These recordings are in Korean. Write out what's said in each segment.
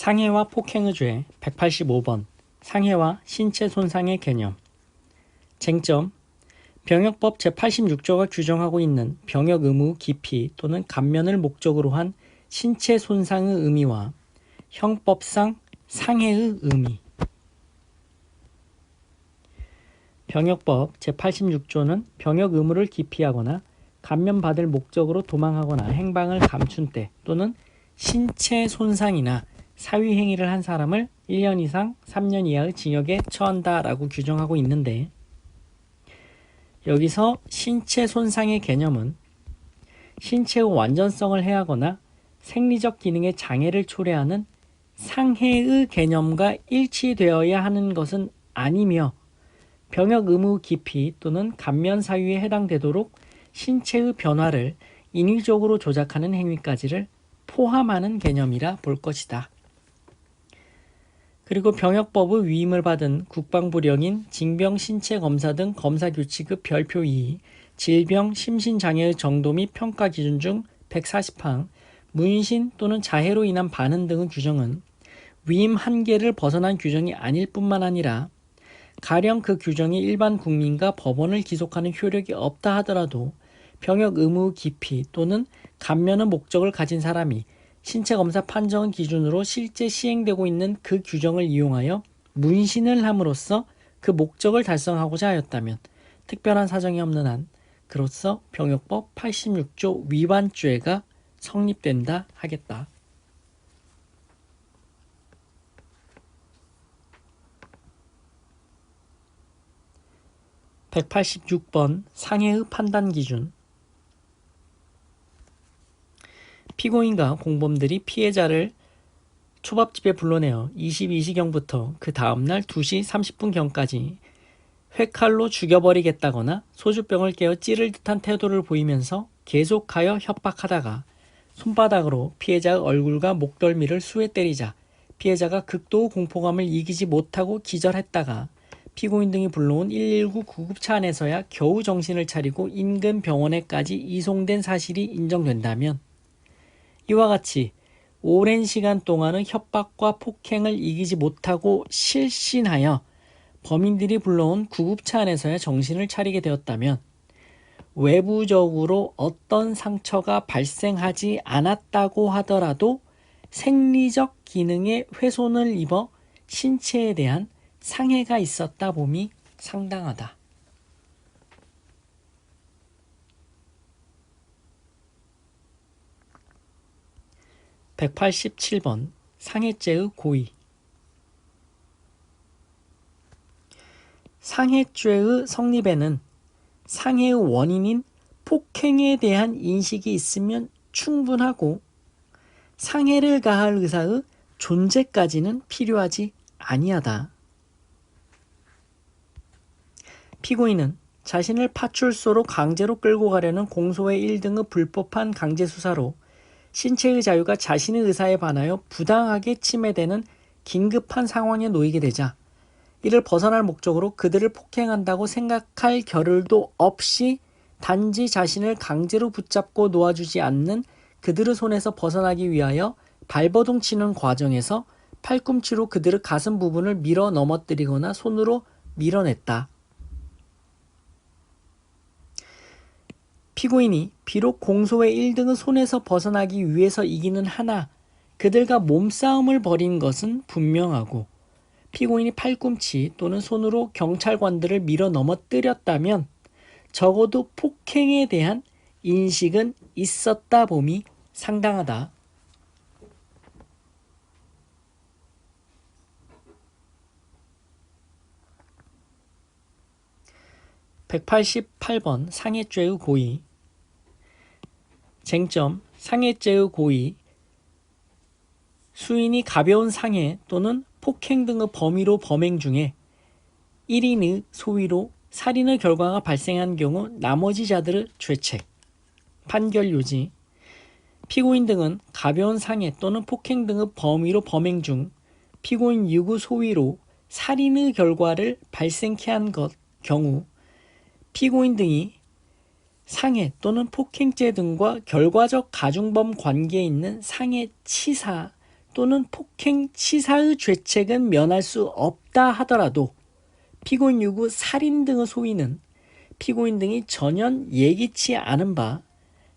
상해와 폭행의 죄 185번 상해와 신체 손상의 개념. 쟁점. 병역법 제86조가 규정하고 있는 병역 의무 기피 또는 감면을 목적으로 한 신체 손상의 의미와 형법상 상해의 의미. 병역법 제86조는 병역 의무를 기피하거나 감면받을 목적으로 도망하거나 행방을 감춘 때 또는 신체 손상이나 사위행위를 한 사람을 1년 이상 3년 이하의 징역에 처한다라고 규정하고 있는데, 여기서 신체 손상의 개념은 신체의 완전성을 해하거나 생리적 기능의 장애를 초래하는 상해의 개념과 일치되어야 하는 것은 아니며, 병역 의무 기피 또는 감면 사유에 해당되도록 신체의 변화를 인위적으로 조작하는 행위까지를 포함하는 개념이라 볼 것이다. 그리고 병역법의 위임을 받은 국방부령인 징병신체검사 등 검사규칙의 별표 2, 질병, 심신장애의 정도 및 평가 기준 중 140항, 문신 또는 자해로 인한 반응 등의 규정은 위임 한계를 벗어난 규정이 아닐 뿐만 아니라 가령 그 규정이 일반 국민과 법원을 기속하는 효력이 없다 하더라도 병역 의무 기피 또는 감면의 목적을 가진 사람이 신체검사 판정 기준으로 실제 시행되고 있는 그 규정을 이용하여 문신을 함으로써 그 목적을 달성하고자 하였다면 특별한 사정이 없는 한 그로써 병역법 86조 위반죄가 성립된다 하겠다. (186번) 상해의 판단 기준. 피고인과 공범들이 피해자를 초밥집에 불러내어 22시경부터 그 다음날 2시 30분경까지 회칼로 죽여버리겠다거나 소주병을 깨어 찌를 듯한 태도를 보이면서 계속하여 협박하다가 손바닥으로 피해자의 얼굴과 목덜미를 수에 때리자 피해자가 극도의 공포감을 이기지 못하고 기절했다가 피고인 등이 불러온 119 구급차 안에서야 겨우 정신을 차리고 인근 병원에까지 이송된 사실이 인정된다면, 이와 같이 오랜 시간 동안의 협박과 폭행을 이기지 못하고 실신하여 범인들이 불러온 구급차 안에서야 정신을 차리게 되었다면 외부적으로 어떤 상처가 발생하지 않았다고 하더라도 생리적 기능에 훼손을 입어 신체에 대한 상해가 있었다 봄이 상당하다. (187번) 상해죄의 고의. 상해죄의 성립에는 상해의 원인인 폭행에 대한 인식이 있으면 충분하고 상해를 가할 의사의 존재까지는 필요하지 아니하다. 피고인은 자신을 파출소로 강제로 끌고 가려는 공소의 1등의 불법한 강제수사로 신체의 자유가 자신의 의사에 반하여 부당하게 침해되는 긴급한 상황에 놓이게 되자 이를 벗어날 목적으로 그들을 폭행한다고 생각할 겨를도 없이 단지 자신을 강제로 붙잡고 놓아주지 않는 그들의 손에서 벗어나기 위하여 발버둥 치는 과정에서 팔꿈치로 그들의 가슴 부분을 밀어 넘어뜨리거나 손으로 밀어냈다. 피고인이 비록 공소의 1등의 손에서 벗어나기 위해서이기는 하나 그들과 몸싸움을 벌인 것은 분명하고 피고인이 팔꿈치 또는 손으로 경찰관들을 밀어 넘어뜨렸다면 적어도 폭행에 대한 인식은 있었다 봄이 상당하다. (188번) 상해죄의 고의. 쟁점. 상해죄의 고의. 수인이 가벼운 상해 또는 폭행 등의 범위로 범행 중에 1인의 소위로 살인의 결과가 발생한 경우 나머지 자들의 죄책. 판결 요지. 피고인 등은 가벼운 상해 또는 폭행 등의 범위로 범행 중 피고인 6의 소위로 살인의 결과를 발생케 한 경우 피고인 등이 상해 또는 폭행죄 등과 결과적 가중범 관계에 있는 상해치사 또는 폭행 치사의 죄책은 면할 수 없다 하더라도 피고인 유구 살인 등의 소위는 피고인 등이 전혀 예기치 않은 바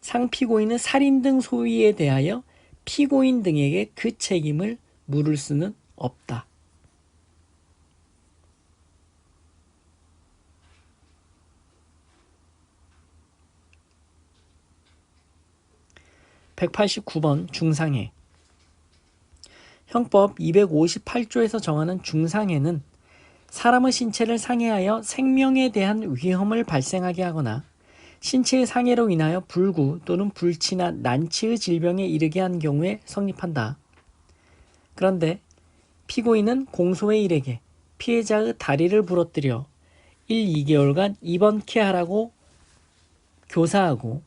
상피고인의 살인 등 소위에 대하여 피고인 등에게 그 책임을 물을 수는 없다. 189번 중상해. 형법 258조에서 정하는 중상해는 사람의 신체를 상해하여 생명에 대한 위험을 발생하게 하거나 신체의 상해로 인하여 불구 또는 불치나 난치의 질병에 이르게 한 경우에 성립한다. 그런데 피고인은 공소의 일에게 피해자의 다리를 부러뜨려 1, 2개월간 입원케 하라고 교사하고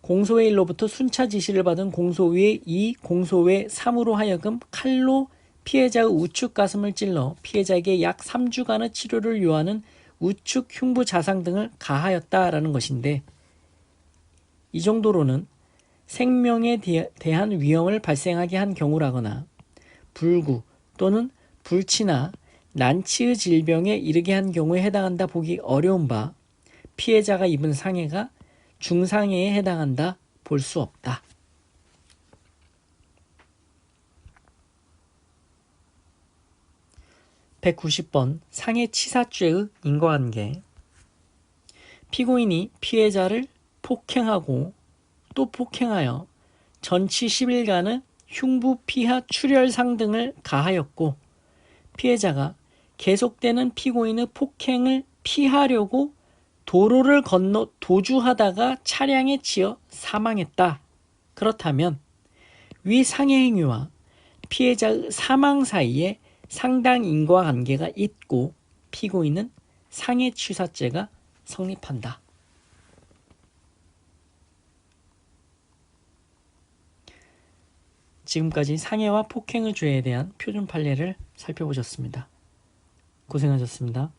공소의 일로부터 순차 지시를 받은 공소위의 2, 공소의 3으로 하여금 칼로 피해자의 우측 가슴을 찔러 피해자에게 약 3주간의 치료를 요하는 우측 흉부 자상 등을 가하였다라는 것인데, 이 정도로는 생명에 대한 위험을 발생하게 한 경우라거나 불구 또는 불치나 난치의 질병에 이르게 한 경우에 해당한다 보기 어려운 바 피해자가 입은 상해가 중상해에 해당한다 볼 수 없다. 190번 상해치사죄의 인과관계. 피고인이 피해자를 폭행하고 또 폭행하여 전치 10일간의 흉부 피하 출혈상 등을 가하였고 피해자가 계속되는 피고인의 폭행을 피하려고 도로를 건너 도주하다가 차량에 치여 사망했다. 그렇다면 위 상해 행위와 피해자의 사망 사이에 상당 인과관계가 있고 피고인은 상해치사죄가 성립한다. 지금까지 상해와 폭행의 죄에 대한 표준 판례를 살펴보셨습니다. 고생하셨습니다.